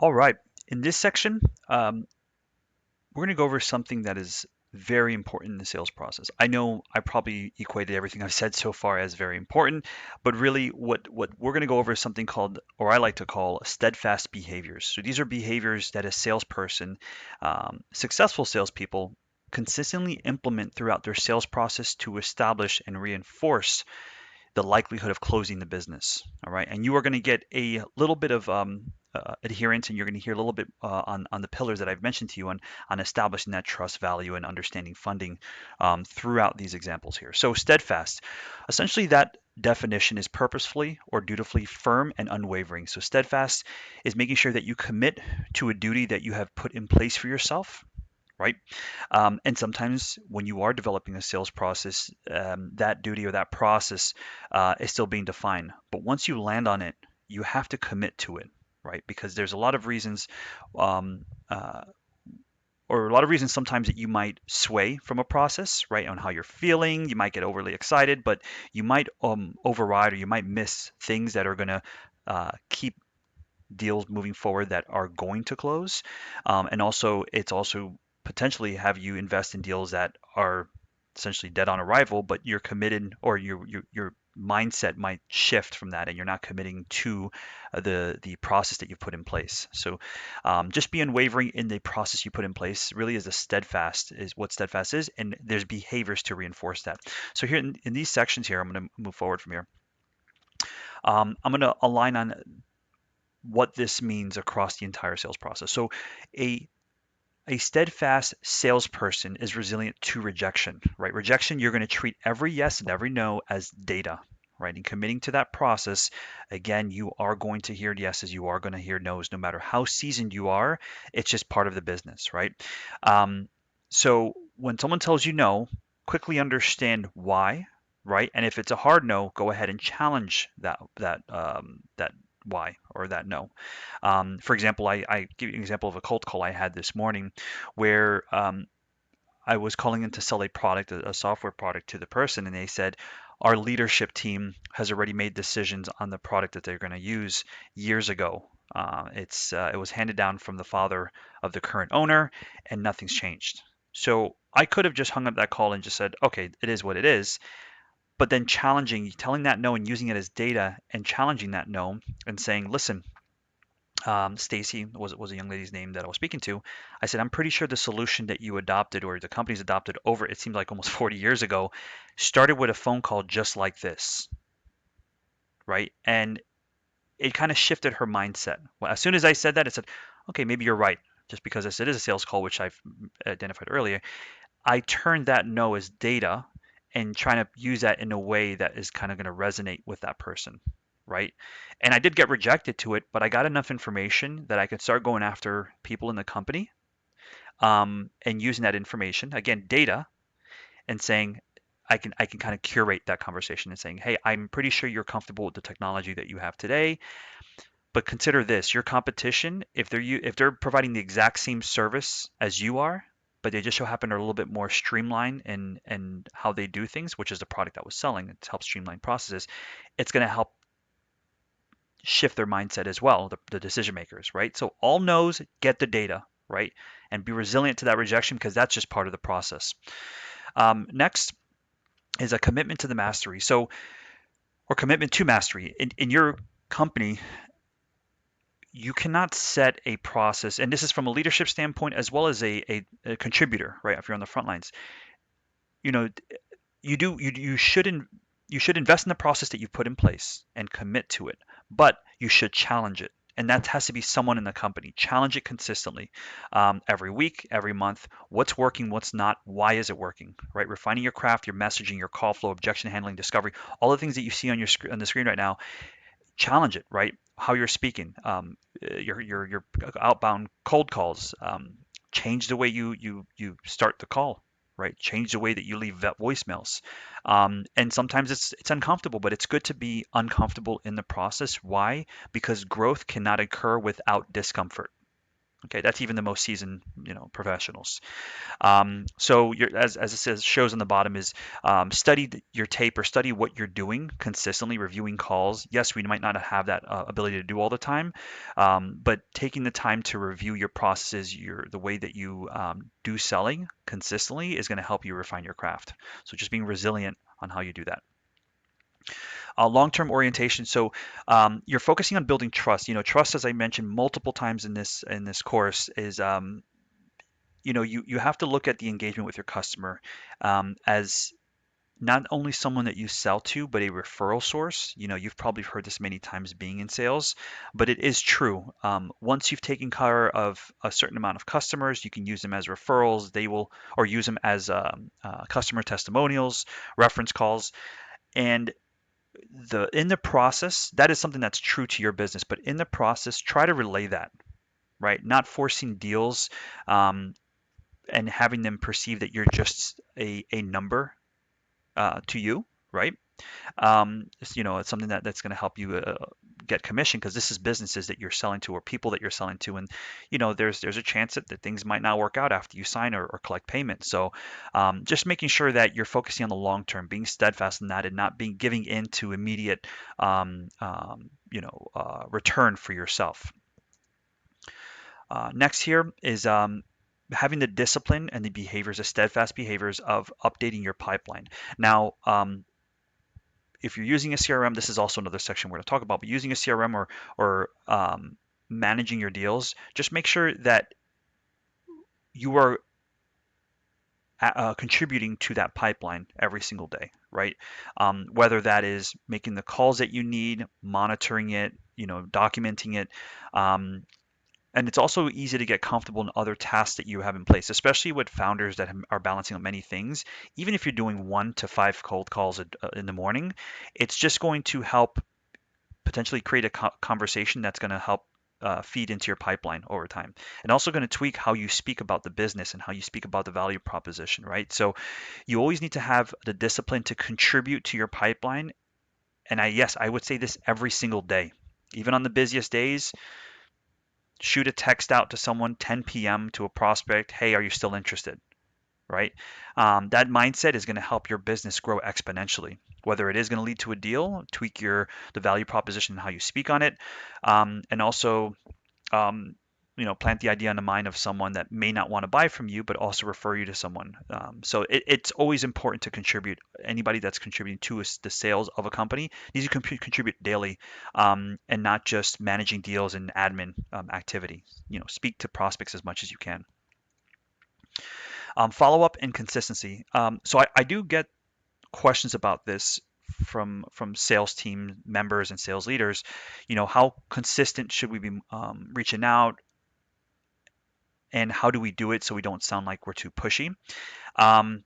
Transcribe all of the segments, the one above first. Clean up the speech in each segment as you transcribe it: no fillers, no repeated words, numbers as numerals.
All right. In this section, we're going to go over something that is very important in the sales process. I know I probably equated everything I've said so far as very important, but really what we're going to go over is something called, or I like to call, steadfast behaviors. So these are behaviors that a salesperson, successful salespeople, consistently implement throughout their sales process to establish and reinforce the likelihood of closing the business. All right, and you are going to get a little bit of adherence, and you're going to hear a little bit on the pillars that I've mentioned to you on establishing that trust value and understanding funding throughout these examples here. So steadfast, essentially that definition is purposefully or dutifully firm and unwavering. So steadfast is making sure that you commit to a duty that you have put in place for yourself, right? And sometimes when you are developing a sales process, that duty or that process is still being defined. But once you land on it, you have to commit to it, right? Because there's a lot of reasons, um, uh, or a lot of reasons sometimes that you might sway from a process, right? On how you're feeling, you might get overly excited, but you might override or you might miss things that are going to keep deals moving forward that are going to close. And also, it's also potentially have you invest in deals that are essentially dead on arrival, but you're committed or your mindset might shift from that and you're not committing to the process that you've put in place. So just be unwavering in the process you put in place really is a steadfast is what steadfast is, and there's behaviors to reinforce that. So here in these sections here, I'm going to move forward from here. I'm going to align on what this means across the entire sales process. So a a steadfast salesperson is resilient to rejection, right? Rejection, you're going to treat every yes and every no as data, right? And committing to that process, again, you are going to hear yeses, you are going to hear nos, no matter how seasoned you are. It's just part of the business, right? Um, so when someone tells you no, quickly understand why, right? And if it's a hard no, go ahead and challenge that why or that no. For example, I give you an example of a cold call I had this morning where I was calling in to sell a product, a software product to the person, and they said, our leadership team has already made decisions on the product that they're going to use years ago. It was handed down from the father of the current owner, and nothing's changed. So I could have just hung up that call and just said, okay, it is what it is. But then challenging, telling that no and using it as data and challenging that no and saying, listen, Stacy was a young lady's name that I was speaking to. I said, I'm pretty sure the solution that you adopted or the company's adopted over, it seems like almost 40 years ago, started with a phone call just like this, right? And it kind of shifted her mindset. Well, as soon as I said that, it said, okay, maybe you're right. Just because this it is a sales call, which I've identified earlier, I turned that no as data and trying to use that in a way that is kind of going to resonate with that person, right? And I did get rejected to it, but I got enough information that I could start going after people in the company, and using that information, again, data, and saying, I can kind of curate that conversation and saying, hey, I'm pretty sure you're comfortable with the technology that you have today, but consider this: your competition, if they're providing the exact same service as you are, but they just so happen to are a little bit more streamlined in how they do things, which is the product that was selling, it helps streamline processes. It's going to help shift their mindset as well, the decision makers, right? So all knows, get the data, right? And be resilient to that rejection because that's just part of the process. Next is a commitment to the mastery. So, or commitment to mastery. In your company, you cannot set a process, and this is from a leadership standpoint as well as a contributor, right? If you're on the front lines, you know, you should invest in the process that you've put in place and commit to it, but you should challenge it. And that has to be someone in the company. Challenge it consistently, every week, every month. What's working, what's not, why is it working, right? Refining your craft, your messaging, your call flow, objection handling, discovery, all the things that you see on your on the screen right now. Challenge it, right? How you're speaking, your outbound cold calls, change the way you start the call, right? Change the way that you leave voicemails. And sometimes it's uncomfortable, but it's good to be uncomfortable in the process. Why? Because growth cannot occur without discomfort. Okay, that's even the most seasoned, professionals. So as it says, shows on the bottom is study your tape or study what you're doing consistently, reviewing calls. Yes, we might not have that ability to do all the time, but taking the time to review your processes, the way that you do selling consistently is going to help you refine your craft. So just being resilient on how you do that. Long-term orientation. So you're focusing on building trust. Trust, as I mentioned multiple times in this course, is you have to look at the engagement with your customer as not only someone that you sell to, but a referral source. You've probably heard this many times being in sales, but it is true. Once you've taken care of a certain amount of customers, you can use them as referrals. They will, or use them as customer testimonials, reference calls, and in the process, that is something that's true to your business. But in the process, try to relay that, right? Not forcing deals. And having them perceive that you're just a number to you, right? It's something that's going to help you get commission because this is businesses that you're selling to or people that you're selling to, and there's a chance that things might not work out after you sign or collect payment. So just making sure that you're focusing on the long term, being steadfast in that, and not being giving in to immediate return for yourself. Next here is having the discipline and the behaviors, the steadfast behaviors of updating your pipeline. Now, if you're using a CRM, this is also another section we're going to talk about, but using a CRM or managing your deals, just make sure that you are contributing to that pipeline every single day, right? Whether that is making the calls that you need, monitoring it, documenting it, and it's also easy to get comfortable in other tasks that you have in place, especially with founders that are balancing on many things. Even if you're doing 1 to 5 cold calls in the morning, it's just going to help potentially create a conversation that's going to help feed into your pipeline over time, and also going to tweak how you speak about the business and how you speak about the value proposition, right? So you always need to have the discipline to contribute to your pipeline. And yes, I would say this every single day, even on the busiest days. Shoot a text out to someone 10 p.m. to a prospect. Hey, are you still interested? Right? That mindset is going to help your business grow exponentially. Whether it is going to lead to a deal, tweak the value proposition and how you speak on it, and also um, plant the idea in the mind of someone that may not want to buy from you, but also refer you to someone. So it's always important to contribute. Anybody that's contributing to the sales of a company needs to contribute daily, and not just managing deals and admin activity. Speak to prospects as much as you can. Follow up and consistency. So I do get questions about this from sales team members and sales leaders. How consistent should we be reaching out, and how do we do it so we don't sound like we're too pushy? Um,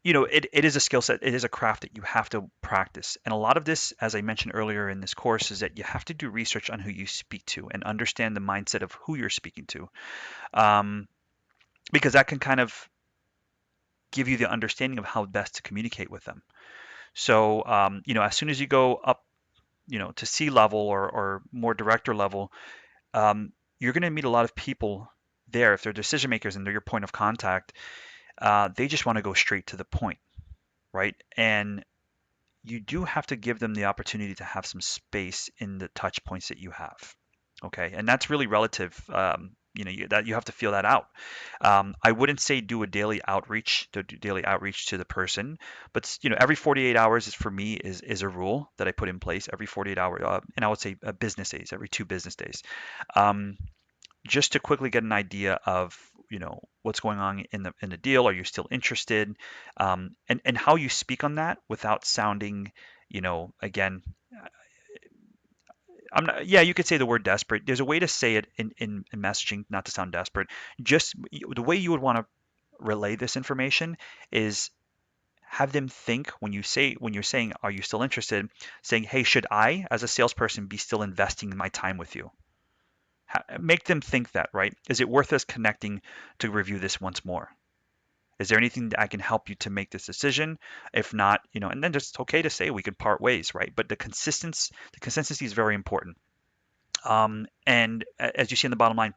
it is a skill set. It is a craft that you have to practice. And a lot of this, as I mentioned earlier in this course, is that you have to do research on who you speak to and understand the mindset of who you're speaking to, um, because that can kind of give you the understanding of how best to communicate with them. So, as soon as you go up, to C level or more director level, you're going to meet a lot of people there. If they're decision makers and they're your point of contact, they just want to go straight to the point, right? And you do have to give them the opportunity to have some space in the touch points that you have. Okay, and that's really relative. That you have to feel that out. I wouldn't say do a daily outreach, to the person, but every 48 hours is for me is a rule that I put in place every 48 hours, and I would say business days, every 2 business days. Um, just to quickly get an idea of what's going on in the deal. Are you still interested? And how you speak on that without sounding, again, I'm not, yeah, you could say the word desperate. There's a way to say it in messaging, not to sound desperate. Just the way you would want to relay this information is have them think when you're saying, are you still interested? Saying, hey, should I, as a salesperson, be still investing my time with you? Make them think that, right? Is it worth us connecting to review this once more? Is there anything that I can help you to make this decision? If not, and then just okay to say we can part ways, right? But the consistency is very important. And as you see in the bottom line,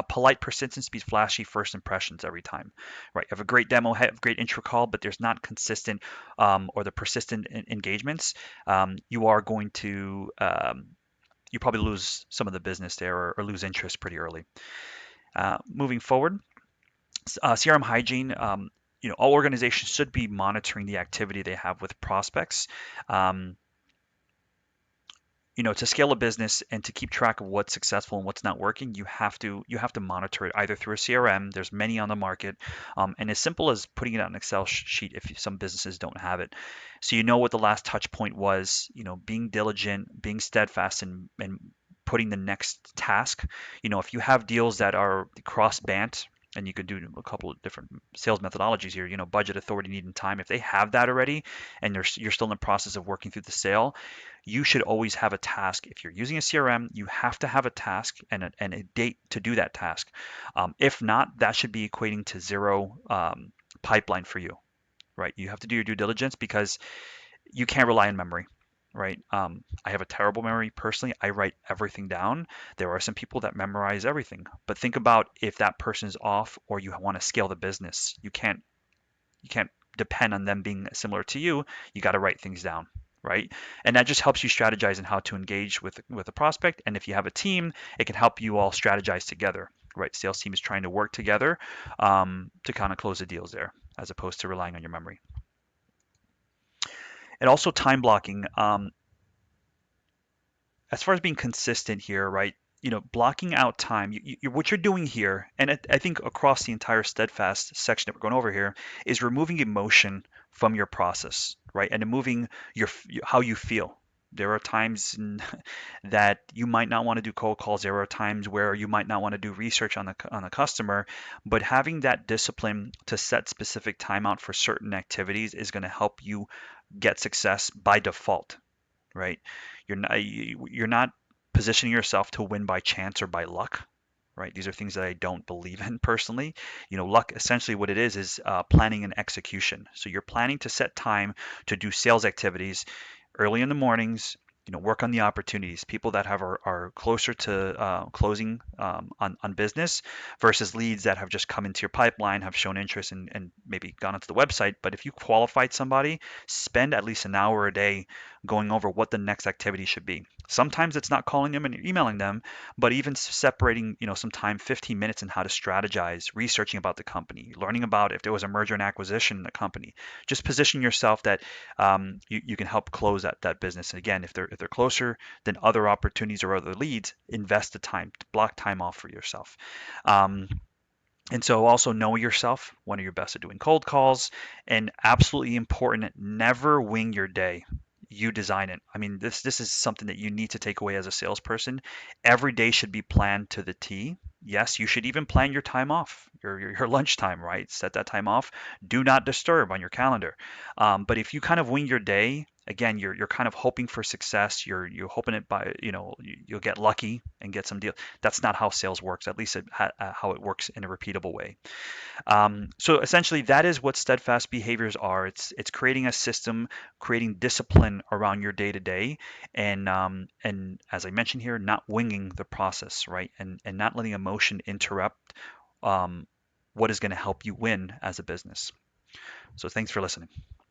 polite persistence beats flashy first impressions every time, right? You have a great demo, have great intro call, but there's not consistent or the persistent engagements. You are going to you probably lose some of the business there, or lose interest pretty early. Moving forward, CRM hygiene. All organizations should be monitoring the activity they have with prospects. Um, to scale a business and to keep track of what's successful and what's not working, you have to monitor it either through a CRM. There's many on the market, and as simple as putting it on an Excel sheet if some businesses don't have it. So you know what the last touch point was. Being diligent, being steadfast, and putting the next task. If you have deals that are cross bant. And you could do a couple of different sales methodologies here. Budget, authority, need, and time. If they have that already, and you're still in the process of working through the sale, you should always have a task. If you're using a CRM, you have to have a task and a date to do that task. If not, that should be equating to zero pipeline for you, right? You have to do your due diligence because you can't rely on memory, right? I have a terrible memory personally. I write everything down. There are some people that memorize everything, but think about if that person is off or you want to scale the business. You can't depend on them being similar to you. You got to write things down, right? And that just helps you strategize in how to engage with a prospect. And if you have a team, it can help you all strategize together, right? Sales team is trying to work together to kind of close the deals there, as opposed to relying on your memory. And also time blocking. As far as being consistent here, right? Blocking out time. What you're doing here, and I think across the entire Steadfast section that we're going over here, is removing emotion from your process, right? And removing how you feel. There are times that you might not want to do cold calls. There are times where you might not want to do research on the customer, but having that discipline to set specific time out for certain activities is going to help you get success by default, right? You're not positioning yourself to win by chance or by luck, right? These are things that I don't believe in personally. Luck, essentially what it is planning and execution. So you're planning to set time to do sales activities early in the mornings. Work on the opportunities, people that are closer to closing on business versus leads that have just come into your pipeline, have shown interest, and maybe gone onto the website. But if you qualified somebody, spend at least an hour a day going over what the next activity should be. Sometimes it's not calling them and emailing them, but even separating, some time, 15 minutes, in how to strategize, researching about the company, learning about if there was a merger and acquisition in the company. Just position yourself that you can help close that business. And again, if they're closer than other opportunities or other leads, invest the time, block time off for yourself. Um, and so also know yourself. When are you best at doing cold calls? And absolutely important, never wing your day. You design it. I mean, this is something that you need to take away as a salesperson. Every day should be planned to the T. Yes, you should even plan your time off, your lunch time, right? Set that time off. Do not disturb on your calendar. But if you kind of wing your day, again, you're kind of hoping for success. You're hoping it by, you'll get lucky and get some deal. That's not how sales works. At least how it works in a repeatable way. So essentially, that is what steadfast behaviors are. It's creating a system, creating discipline around your day to day, and as I mentioned here, not winging the process, right? And not letting emotion interrupt um, what is going to help you win as a business. So thanks for listening.